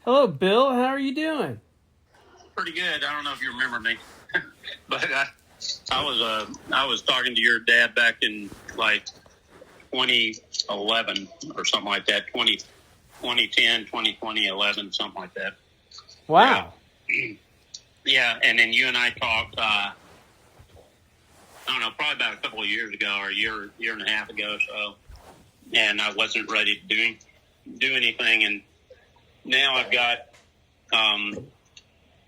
Hello, Bill. How are you doing? Pretty good. I don't know if you remember me, but I was talking to your dad back in like 2011 or something like that, 2010, 2011, something like that. Wow. Yeah, and then you and I talked, I don't know, probably about a couple of years ago or a year and a half ago or so, and I wasn't ready to do anything, and now I've got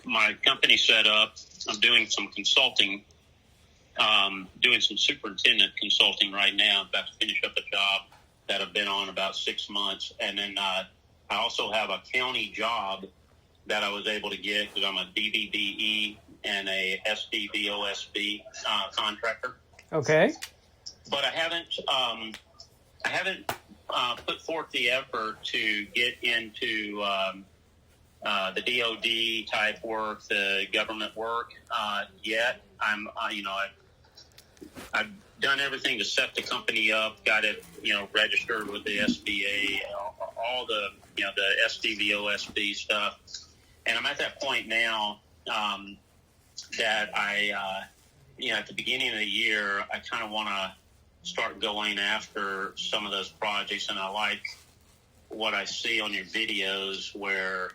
my company set up. I'm doing some consulting, doing some superintendent consulting right now. I'm about to finish up a job that I've been on about 6 months. And then I also have a county job that I was able to get because I'm a DBBE and a SDVOSB contractor. Okay. But I haven't put forth the effort to get into the DOD type work, the government work yet. I've done everything to set the company up, got it, registered with the SBA, all the, the SDVOSB stuff. And I'm at that point now that at the beginning of the year, I kind of want to start going after some of those projects. And I like what I see on your videos where,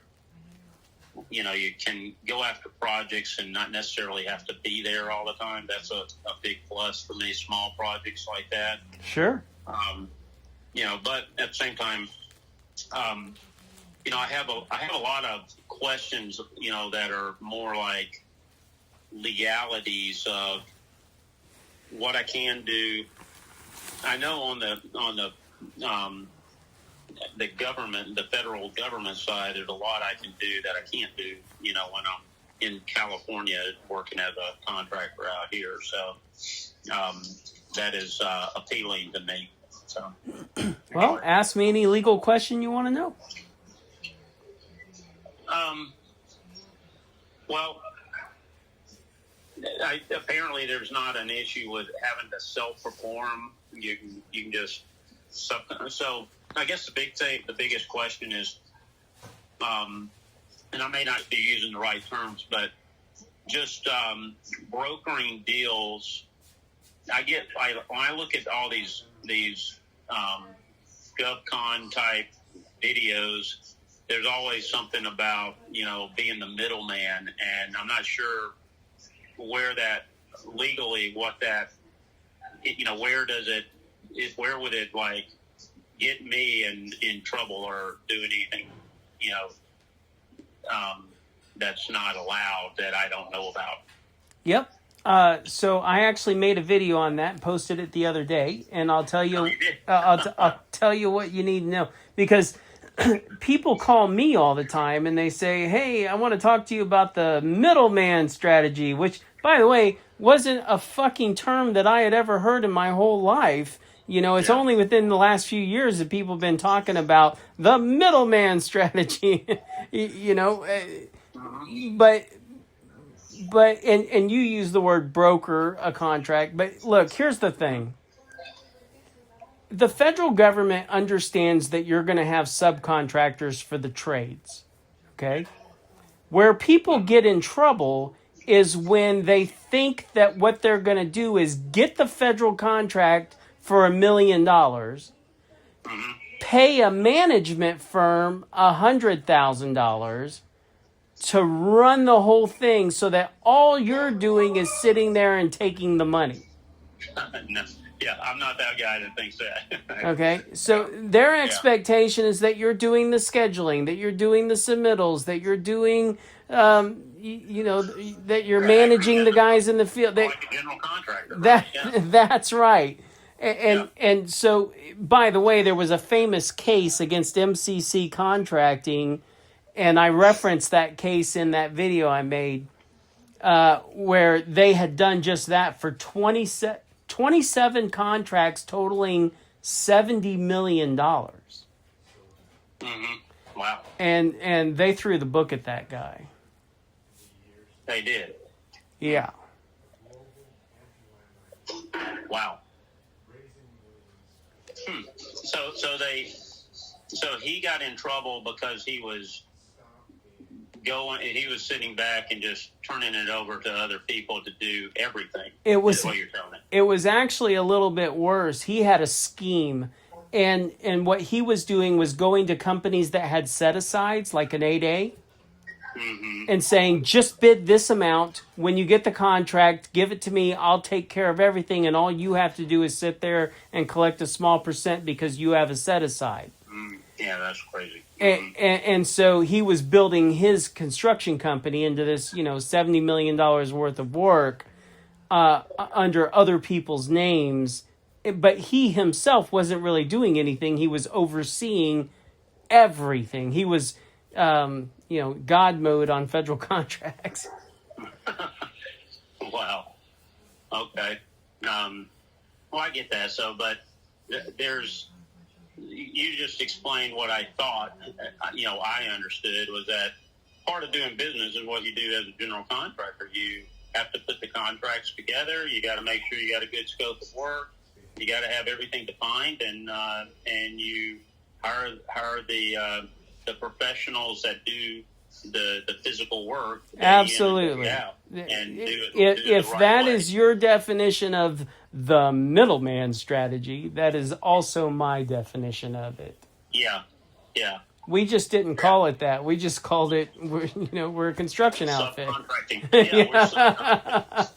you can go after projects and not necessarily have to be there all the time. That's a big plus for me, small projects like that. Sure. But at the same time, I have a lot of questions, that are more like legalities of what I can do. I know on the government, the federal government side, there's a lot I can do that I can't do, when I'm in California working as a contractor out here. So that is appealing to me. So, well, ask me any legal question you want to know. Well, apparently there's not an issue with having to self-perform. You can just so. I guess the biggest question is, and I may not be using the right terms, but just brokering deals. When I look at all these GovCon type videos, there's always something about being the middleman, and I'm not sure where that legally, where would it like get me in trouble or do anything, that's not allowed that I don't know about. Yep. So I actually made a video on that and posted it the other day, and I'll tell you, I'll tell you what you need to know, because people call me all the time and they say, "Hey, I want to talk to you about the middleman strategy," which, by the way, wasn't a fucking term that I had ever heard in my whole life. It's only within the last few years that people have been talking about the middleman strategy, but you use the word broker a contract. But look, here's the thing. The federal government understands that you're going to have subcontractors for the trades. Okay? Where people get in trouble is when they think that what they're going to do is get the federal contract for $1 million, pay a management firm $100,000 to run the whole thing, so that all you're doing is sitting there and taking the money. No. Yeah, I'm not that guy that thinks that. Okay, so their expectation is that you're doing the scheduling, that you're doing the submittals, that you're doing, that you're managing the guys in the field. Like a general contractor. That's right. And so, by the way, there was a famous case against MCC Contracting, and I referenced that case in that video I made, where they had done just that for 27 contracts totaling $70 million. Mm-hmm. Wow. And they threw the book at that guy. They did. Yeah. Wow. So he got in trouble because he was going. He was sitting back and just turning it over to other people to do everything. It was. Is what you're telling me. It was actually a little bit worse. He had a scheme, and what he was doing was going to companies that had set asides, like an 8A, and saying, just bid this amount. When you get the contract, give it to me. I'll take care of everything, and all you have to do is sit there and collect a small percent because you have a set aside. Yeah, that's crazy. And so he was building his construction company into this, $70 million worth of work under other people's names. But he himself wasn't really doing anything. He was overseeing everything. He was, God mode on federal contracts. Wow. Okay. Well, I get that. So, but you just explained what I thought, I understood was that part of doing business is what you do as a general contractor. You have to put the contracts together. You got to make sure you got a good scope of work. You got to have everything defined, and you hire the professionals that do the physical work. Absolutely. And do it If the right that way. is your definition of the middleman strategy, that is also my definition of it. Yeah. We just didn't call it that. We just called it, we're a construction outfit. Subcontracting. Yeah, we're subcontractors.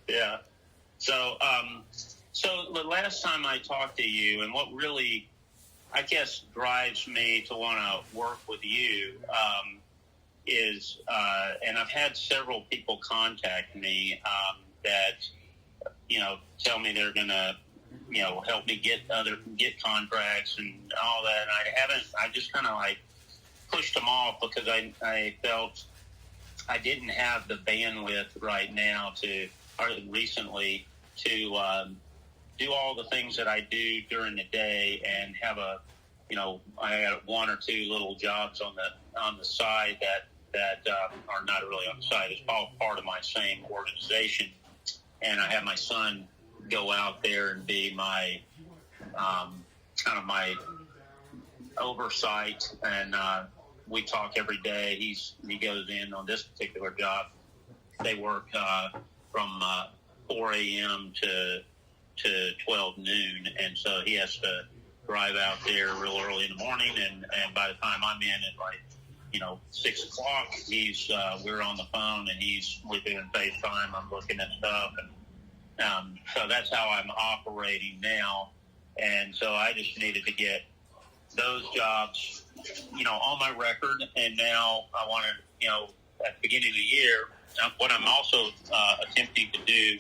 Yeah. So the last time I talked to you, and what really, I guess, drives me to want to work with you is, and I've had several people contact me that, tell me they're going to, help me get contracts and all that. And I just kind of like pushed them off because I felt I didn't have the bandwidth right now recently to do all the things that I do during the day and have I had one or two little jobs on the side that are not really on the side. It's all part of my same organization. And I have my son go out there and be my kind of my oversight, and we talk every day. He goes in on this particular job. They work from 4 a.m. to 12 noon, and so he has to drive out there real early in the morning, and by the time I'm in at 6 o'clock, we're on the phone, and we're doing FaceTime. I'm looking at stuff, and so that's how I'm operating now. And so I just needed to get those jobs, on my record. And now I want to, at the beginning of the year, what I'm also attempting to do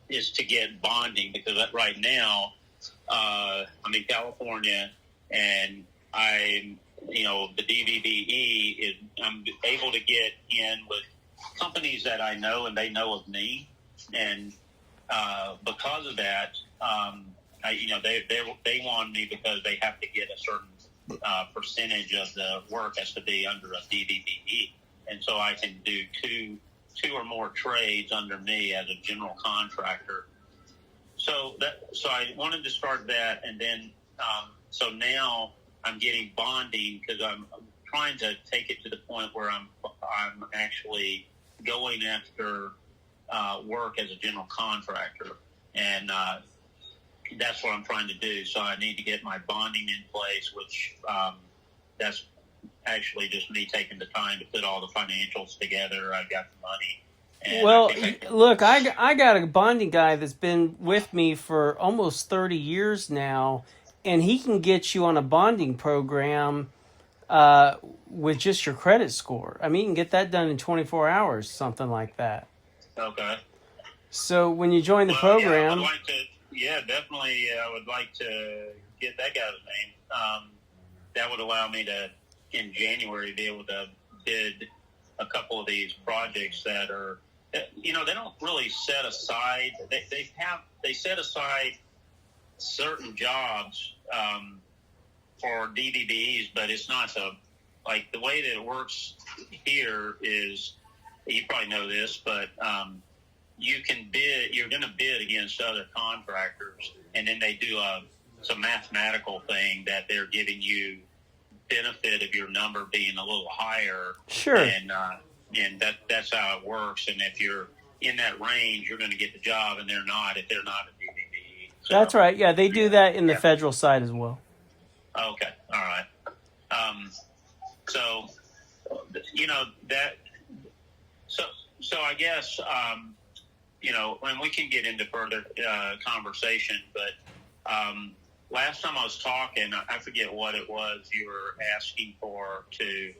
is to get bonding, because right now I'm in California, and I'm, the DVBE is, I'm able to get in with companies that I know and they know of me. And because of that, they want me because they have to get a certain percentage of the work has to be under a DVBE, and so I can do two or more trades under me as a general contractor. So I wanted to start that, and then so now I'm getting bonding because I'm trying to take it to the point where I'm actually going after work as a general contractor, and that's what I'm trying to do. So I need to get my bonding in place, which that's actually just me taking the time to put all the financials together. I've got the money. And well, look, I got a bonding guy that's been with me for almost 30 years now, and he can get you on a bonding program with just your credit score. I mean, you can get that done in 24 hours, something like that. Okay. So when you join the program... Definitely. I would like to get that guy's name. That would allow me to, in January, be able to bid a couple of these projects that are, they don't really set aside. They set aside certain jobs for DVBs, but it's not the way that it works here is, you probably know this, but you can bid. You're going to bid against other contractors, and then they do some mathematical thing that they're giving you benefit of your number being a little higher. Sure. And that's how it works. And if you're in that range, you're going to get the job, and they're not if they're not a DDD. So, that's right. Yeah, they do that in the federal side as well. Okay. All right. So, that. So I guess when we can get into further conversation, but last time I was talking, I forget what it was you were asking for to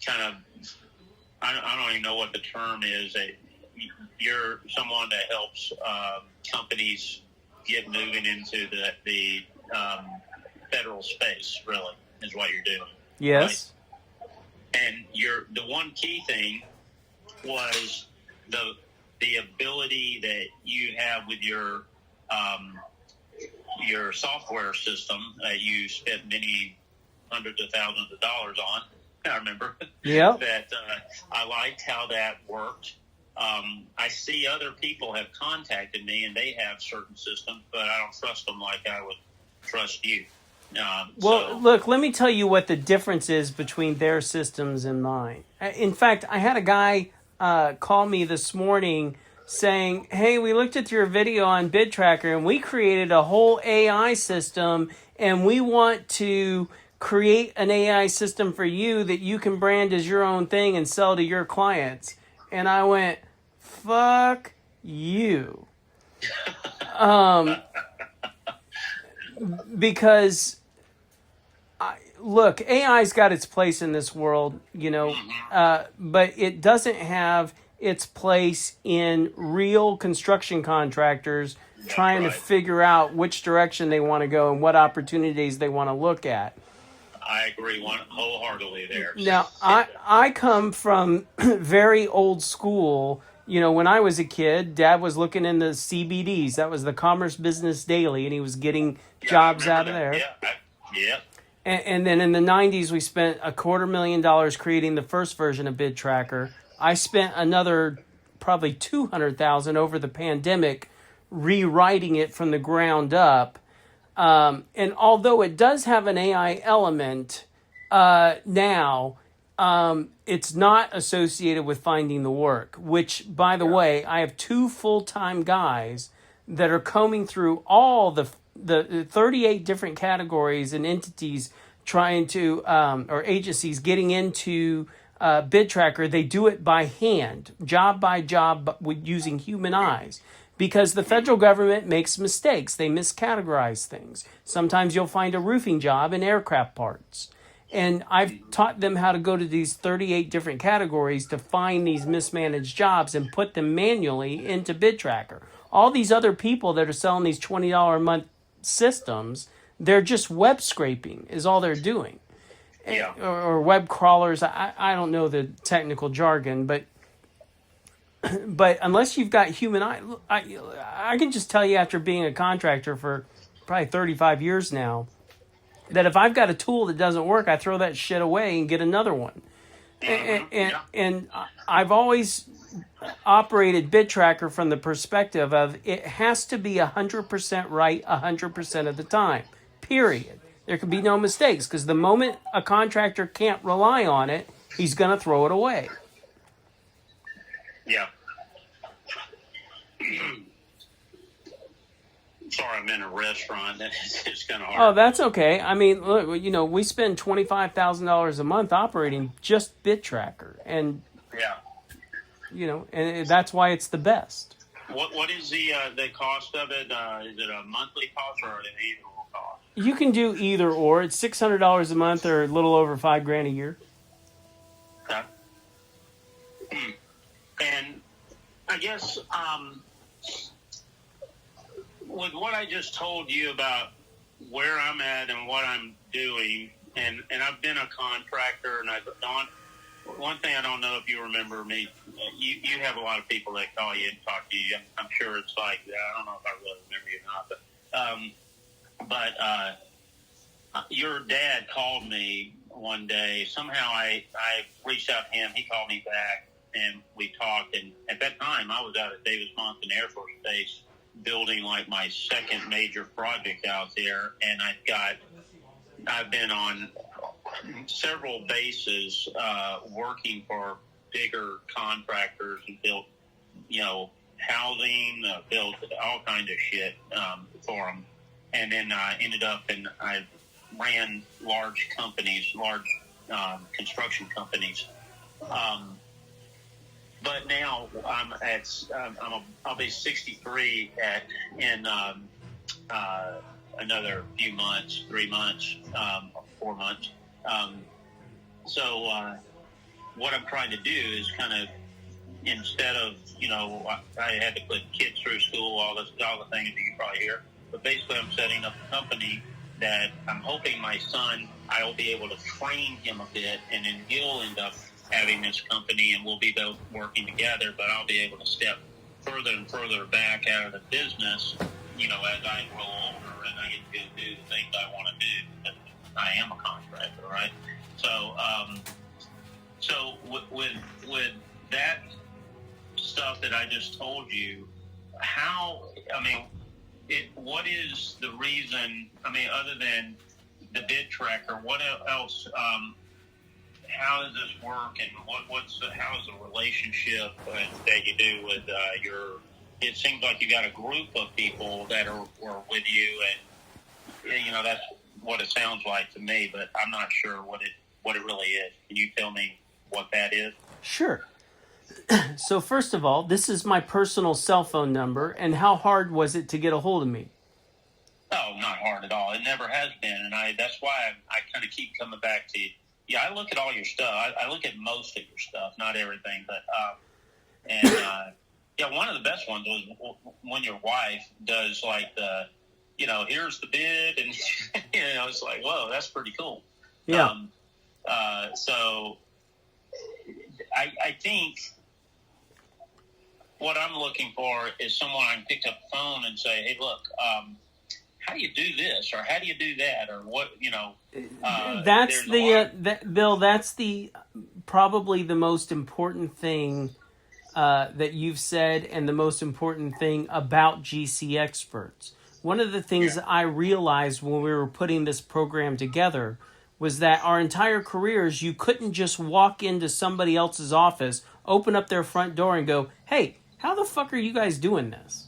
kind of. I don't even know what the term is. You're someone that helps companies get moving into the federal space. Really, is what you're doing. Yes. Right? And the one key thing was the ability that you have with your software system that you spent many hundreds of thousands of dollars on. I remember that I liked how that worked. I see other people have contacted me and they have certain systems, but I don't trust them like I would trust you. Look, let me tell you what the difference is between their systems and mine. In fact, I had a guy call me this morning saying, hey, we looked at your video on Bid Tracker and we created a whole AI system and we want to create an AI system for you that you can brand as your own thing and sell to your clients. And I went, fuck you. Because look, AI's got its place in this world, but it doesn't have its place in real construction contractors trying to figure out which direction they want to go and what opportunities they want to look at. I agree wholeheartedly there. Now, I come from very old school. When I was a kid, Dad was looking in the CBDs. That was the Commerce Business Daily, and he was getting jobs out of there. Yeah. And then in the 90s, we spent $250,000 creating the first version of Bid Tracker. I spent another probably $200,000 over the pandemic rewriting it from the ground up. And although it does have an AI element now, it's not associated with finding the work, which, by the way, I have 2 full-time guys that are combing through all the 38 different categories and entities trying to, or agencies getting into Bid Tracker. They do it by hand, job by job, but with using human eyes. Because the federal government makes mistakes. They miscategorize things. Sometimes you'll find a roofing job in aircraft parts. And I've taught them how to go to these 38 different categories to find these mismanaged jobs and put them manually into Bid Tracker. All these other people that are selling these $20 a month systems, they're just web scraping is all they're doing. Yeah. Or web crawlers. I don't know the technical jargon, but unless you've got human eye, I can just tell you after being a contractor for probably 35 years now, that if I've got a tool that doesn't work, I throw that shit away and get another one. And I've always operated Bid Tracker from the perspective of it has to be 100% right 100% of the time, period. There can be no mistakes, because the moment a contractor can't rely on it, he's going to throw it away. Yeah. Sorry, I'm in a restaurant. It's kind of hard. Oh, that's okay. I mean, look, we spend $25,000 a month operating just Bid Tracker, and and that's why it's the best. What is the cost of it? Is it a monthly cost or an annual cost? You can do either or. It's $600 a month or a little over $5,000 a year. Okay. And I guess with what I just told you about where I'm at and what I'm doing, and I've been a contractor, and I've done one thing. I don't know if you remember me. You have a lot of people that call you and talk to you. I'm sure it's like that. I don't know if I really remember you or not, but your dad called me one day. Somehow I reached out to him. He called me back, and we talked. And at that time, I was out at Davis-Monthan Air Force Base building like my second major project out there, and I've been on several bases working for bigger contractors and built, housing, built all kinds of shit for them. And then I ended up I ran large companies, construction companies. But now I'll be 63 in another few months, 3 months, 4 months. So what I'm trying to do is kind of, instead of, I had to put kids through school, all the things that you probably hear. But basically I'm setting up a company that I'm hoping my son, I will be able to train him a bit, and then he'll end up having this company, and we'll be both working together, but I'll be able to step further and further back out of the business, as I grow older and I get to do the things I want to do, because I am a contractor, right? So with that stuff that I just told you, what is the reason, other than the bid tracker, what else, how does this work, and how's the relationship that you do with it seems like you got a group of people that are with you, and that's what it sounds like to me, but I'm not sure what it really is. Can you tell me what that is? Sure. So first of all, this is my personal cell phone number, and how hard was it to get a hold of me? Oh, not hard at all. It never has been, and that's why I kind of keep coming back to you. Yeah, I look at all your stuff. I look at most of your stuff, not everything, but one of the best ones was when your wife does like the, here's the bid, and it's like, whoa, that's pretty cool. Yeah. So I think what I'm looking for is someone I can pick up the phone and say, hey, look, how do you do this, or how do you do that, or what, that's Bill, that's probably the most important thing that you've said, and the most important thing about GCExperts. One of the things that I realized when we were putting this program together was that our entire careers, you couldn't just walk into somebody else's office, open up their front door and go, hey, how the fuck are you guys doing this?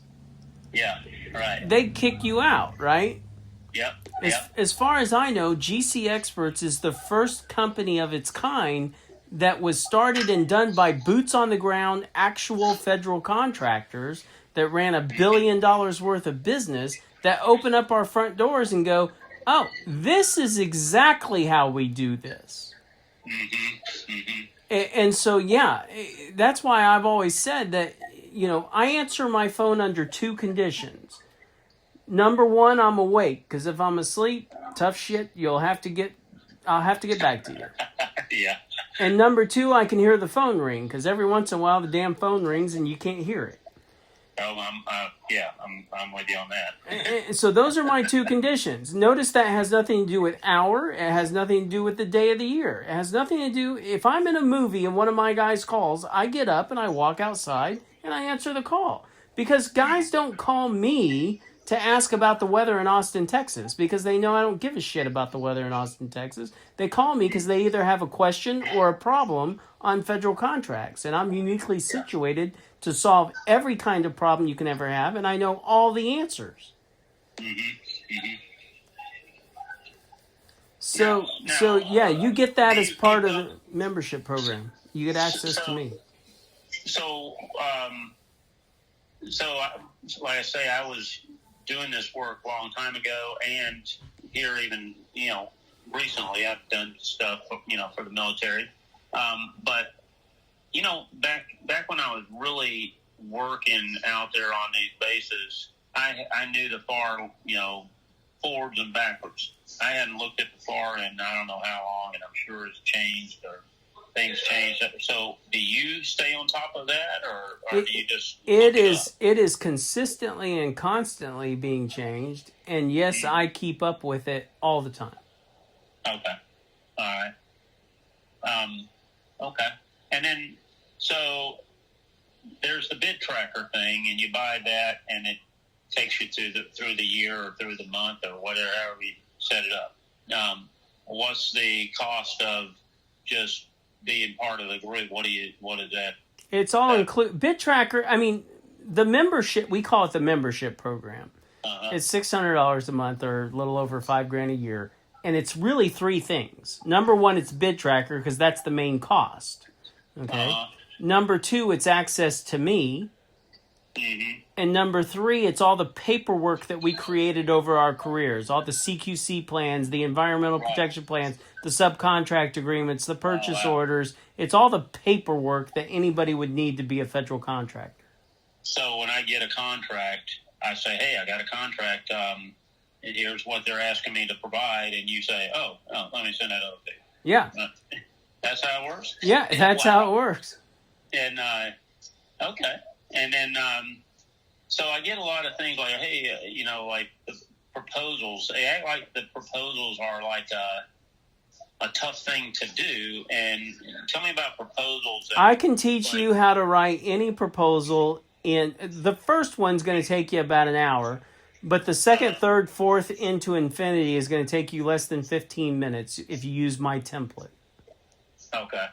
Yeah, right. They'd kick you out, right? Yep. As far as I know, GCExperts is the first company of its kind that was started and done by boots on the ground, actual federal contractors that ran $1 billion worth of business, that open up our front doors and go, oh, this is exactly how we do this. Mm-hmm. Mm-hmm. And so, that's why I've always said that, I answer my phone under two conditions. Number one, I'm awake, because if I'm asleep, tough shit, I'll have to get back to you. Yeah. And number two, I can hear the phone ring, because every once in a while the damn phone rings and you can't hear it. Oh, I'm with you on that. So those are my two conditions. Notice that has nothing to do with hour. It has nothing to do with the day of the year. It has nothing to do, if I'm in a movie and one of my guys calls, I get up and I walk outside and I answer the call. Because guys don't call me to ask about the weather in Austin, Texas, because they know I don't give a shit about the weather in Austin, Texas. They call me because they either have a question or a problem on federal contracts, and I'm uniquely situated to solve every kind of problem you can ever have, and I know all the answers. Mm-hmm. Mm-hmm. So you get that as part of the membership program. You get access to me. Like I say, I was doing this work a long time ago, and here even, recently I've done stuff, for the military. But, back when I was really working out there on these bases, I knew the FAR, forwards and backwards. I hadn't looked at the FAR in I don't know how long, and I'm sure it's changed or things changed. So do you stay on top of that, or do you just it is consistently and constantly being changed, and yes, I keep up with it all the time. Okay. All right. Okay. And then, so there's the bid tracker thing, and you buy that, and it takes you through the year or through the month or whatever, however you set it up. what's the cost of just being part of the group? What is that? It's all include BitTracker. I mean, the membership, we call it the membership program. It's $600 a month, or a little over $5,000 a year. And it's really three things. Number one, it's BitTracker, because that's the main cost. Okay. Number two, it's access to me. And number three, it's all the paperwork that we created over our careers, all the CQC plans, the environmental protection plans, the subcontract agreements, the purchase orders. It's all the paperwork that anybody would need to be a federal contractor. So when I get a contract, I say, hey, I got a contract, and here's what they're asking me to provide, and you say, oh let me send that over to you. Yeah. That's how it works? Yeah, that's how it works. And, okay. And then, so I get a lot of things like, hey, like the proposals. They act like the proposals are like a tough thing to do. And tell me about proposals. I can teach you how to write any proposal. The first one's going to take you about an hour, but the second, third, fourth into infinity is going to take you less than 15 minutes if you use my template. Okay.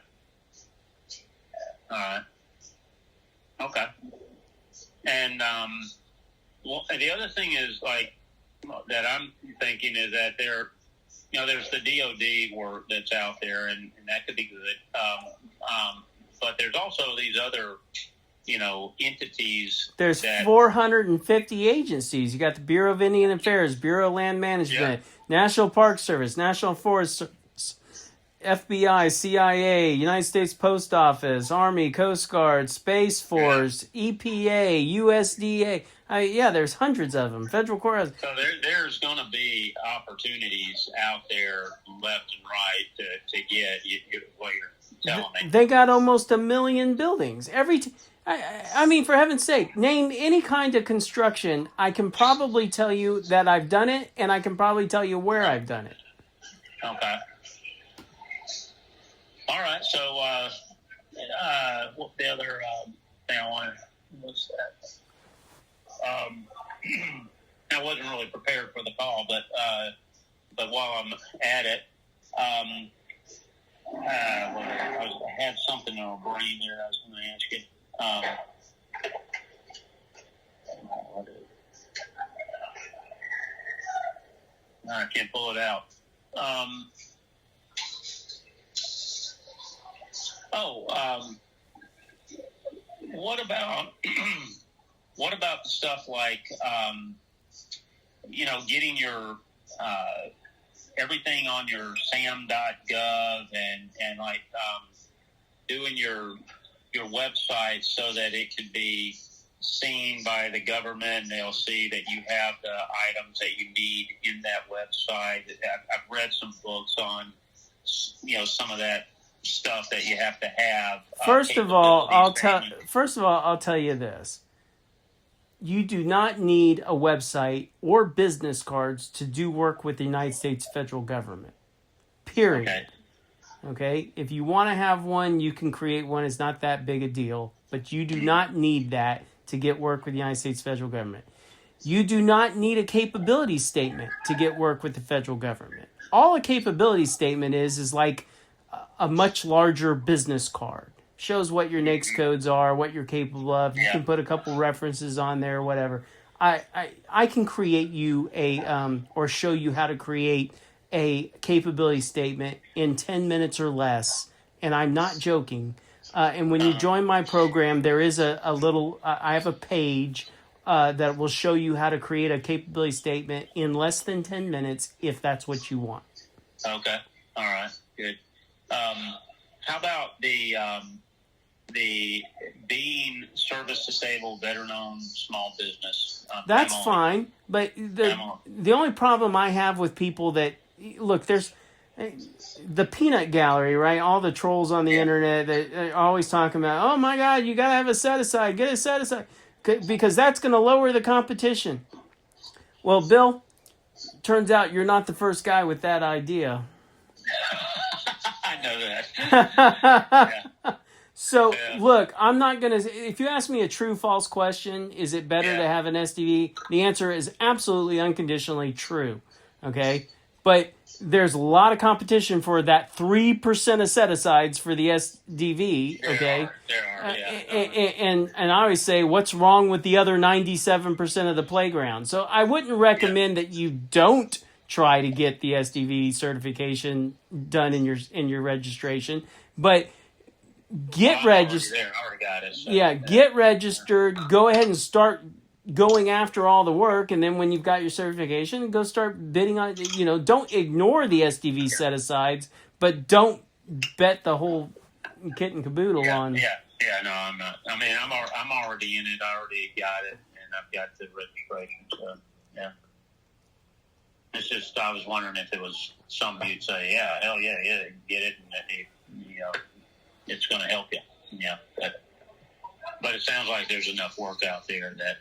All right. Okay. And the other thing is like that I'm thinking is that there's the DoD work that's out there, and that could be good. But there's also these other entities. There's 450 agencies. You got the Bureau of Indian Affairs, Bureau of Land Management, National Park Service, National Forest Service, FBI, CIA, United States Post Office, Army, Coast Guard, Space Force, EPA, USDA. There's hundreds of them. Federal courthouse. So there's going to be opportunities out there left and right to get what you're telling me. They got almost 1 million buildings. I mean, for heaven's sake, name any kind of construction. I can probably tell you that I've done it, and I can probably tell you where I've done it. Okay. All right. So, what the other thing I wanted was that I wasn't really prepared for the call, but while I'm at it, I had something in my brain there I was going to ask you. I can't pull it out. What about the stuff like, getting your everything on your sam.gov and like doing your website so that it can be seen by the government, and they'll see that you have the items that you need in that website. I've read some books on, some of that stuff that you have to have. First of all, I'll tell you this. You do not need a website or business cards to do work with the United States federal government. Period. Okay? If you want to have one, you can create one. It's not that big a deal. But you do not need that to get work with the United States federal government. You do not need a capability statement to get work with the federal government. All a capability statement is like a much larger business card. Shows what your NAICS codes are, what you're capable of. You can put a couple references on there, whatever. I can create you or show you how to create a capability statement in 10 minutes or less, and I'm not joking. And when you join my program, there is a little, I have a page that will show you how to create a capability statement in less than 10 minutes if that's what you want. Okay. All right. Good. How about the being service disabled, veteran-owned small business? That's fine, but the only problem I have with people that, look, there's the peanut gallery, right? All the trolls on the internet that are always talking about, oh my God, you got to have a set-aside, get a set-aside, because that's going to lower the competition. Well, Bill, turns out you're not the first guy with that idea. I know that. So, look, I'm not going to... If you ask me a true-false question, is it better to have an SDV? The answer is absolutely unconditionally true, okay? but there's a lot of competition for that 3% of set-asides for the SDV, okay? There are, And I always say, what's wrong with the other 97% of the playground? So I wouldn't recommend that you don't try to get the SDV certification done in your registration, but get registered. I already got it. So. Yeah, get registered. Go ahead and start going after all the work, and then when you've got your certification, go start bidding on. Don't ignore the SDV set asides, but don't bet the whole kit and caboodle on. Yeah. No, I'm not. I mean, I'm already in it. I already got it, and I've got the registration. So yeah, it's just I was wondering if it was something you'd say, yeah, hell yeah, get it, and it's going to help you. Yeah, but it sounds like there's enough work out there that.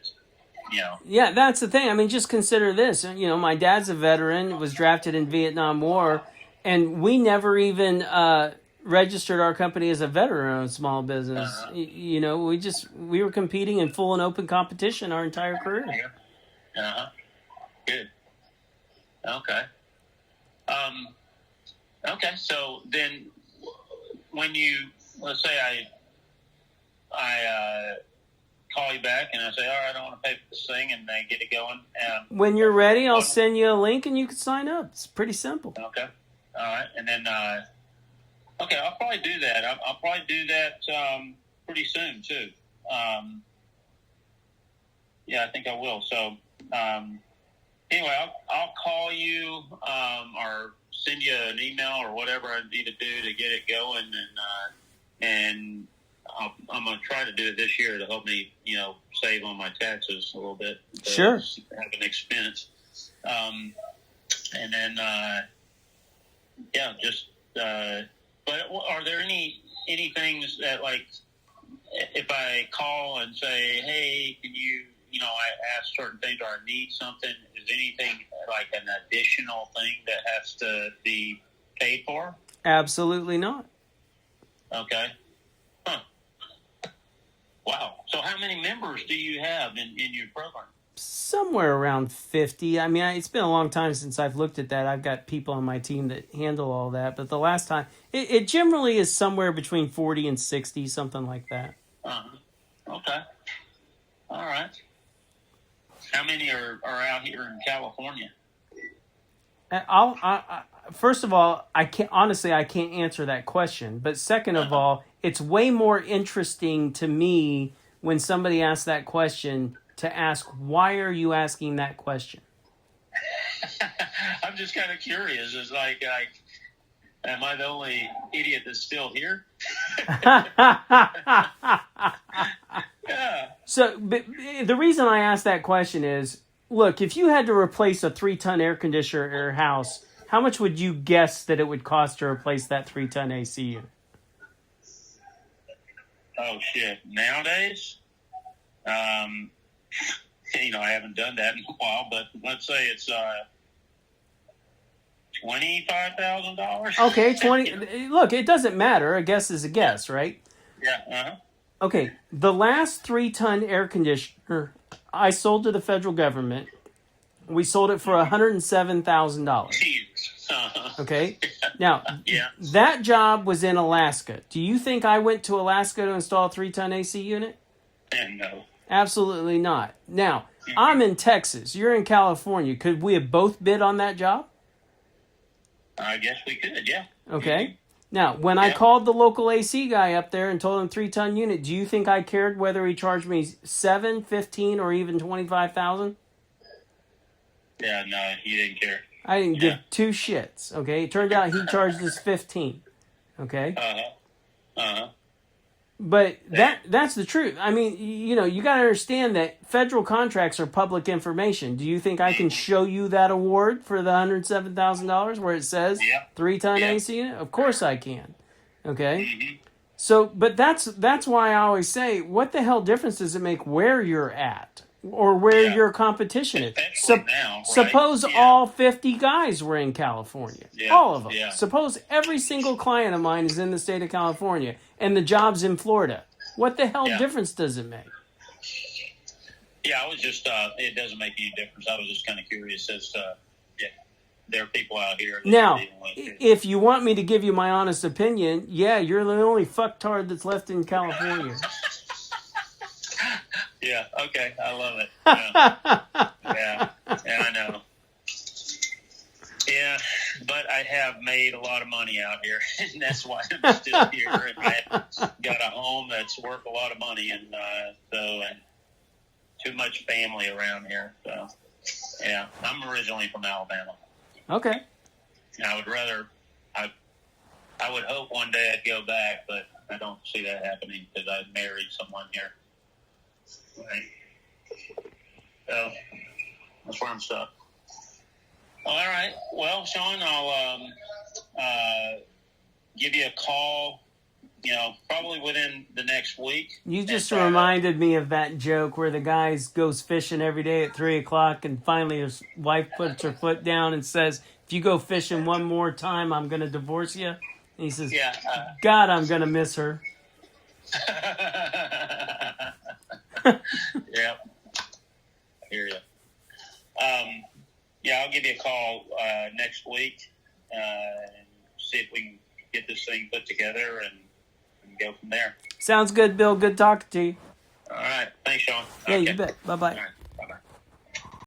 Yeah, that's the thing. I mean, just consider this. My dad's a veteran, was drafted in Vietnam War, and we never even registered our company as a veteran-owned small business. We were competing in full and open competition our entire career. Good. Okay. Okay. So then, when let's say I call you back and I say, all right, I want to pay for this thing, and they get it going. When you're ready, I'll send you a link and you can sign up. It's pretty simple. Okay. All right. And then, okay, I'll probably do that. I'll probably do that pretty soon too. Yeah, I think I will. So, anyway, I'll call you or send you an email or whatever I need to do to get it going, and I'm going to try to do it this year to help me, save on my taxes a little bit. Sure. Have an expense. And then, but are there any things that, like, if I call and say, hey, can you, I ask certain things or I need something, is anything like an additional thing that has to be paid for? Absolutely not. Okay. Huh. Wow. So how many members do you have in your program? Somewhere around 50. I mean, it's been a long time since I've looked at that. I've got people on my team that handle all that. But the last time, it generally is somewhere between 40 and 60, something like that. Okay. All right. How many are out here in California? First of all, I can't answer that question. But second of all, it's way more interesting to me when somebody asks that question to ask, why are you asking that question? I'm just kind of curious. It's like, am I the only idiot that's still here? Yeah. So the reason I asked that question is, look, if you had to replace a 3-ton air conditioner in your house, how much would you guess that it would cost to replace that 3-ton AC unit? Oh, shit. Nowadays, I haven't done that in a while, but let's say it's $25,000. Okay, 20. Look, it doesn't matter. A guess is a guess, right? Yeah. Okay, the last 3-ton air conditioner I sold to the federal government, we sold it for $107,000. Okay? Now, that job was in Alaska. Do you think I went to Alaska to install a 3-ton AC unit? No. Absolutely not. Now, I'm in Texas. You're in California. Could we have both bid on that job? I guess we could, yeah. Okay. Now, when I called the local AC guy up there and told him 3-ton unit, do you think I cared whether he charged me 7, 15, or even 25,000? Yeah, no, you didn't care. I didn't give two shits. Okay, it turned out he charged us 15. Okay. But that's the truth. I mean, you got to understand that federal contracts are public information. Do you think I can show you that award for the $107,000 where it says 3-ton AC unit? Of course I can. Okay. Mm-hmm. So, but that's why I always say, what the hell difference does it make where you're at or where your competition is? Suppose all 50 guys were in California. All of them. Yeah. Suppose every single client of mine is in the state of California and the job's in Florida. What the hell difference does it make? Yeah, I was just, it doesn't make any difference. I was just kind of curious as to, there are people out here that Now, you're dealing with too. if you want me to give you my honest opinion, yeah, you're the only fucktard that's left in California. Yeah, okay, I love it. Yeah, I know. Yeah, but I have made a lot of money out here, and that's why I'm still here. And I got a home that's worth a lot of money, and and too much family around here. So, yeah, I'm originally from Alabama. Okay. I would rather, I would hope one day I'd go back, but I don't see that happening because I married someone here. Right. So that's where I'm stuck. All right. Well, Sean, I'll give you a call, probably within the next week. You just reminded me of that joke where the guy goes fishing every day at 3:00, and finally his wife puts her foot down and says, "If you go fishing one more time, I'm going to divorce you." And he says, Yeah. "God, I'm going to miss her." Yeah. I hear you. Yeah, I'll give you a call next week and see if we can get this thing put together and go from there. Sounds good, Bill. Good talking to you. All right. Thanks, Sean. Yeah, Okay. you bet. Bye-bye. All right.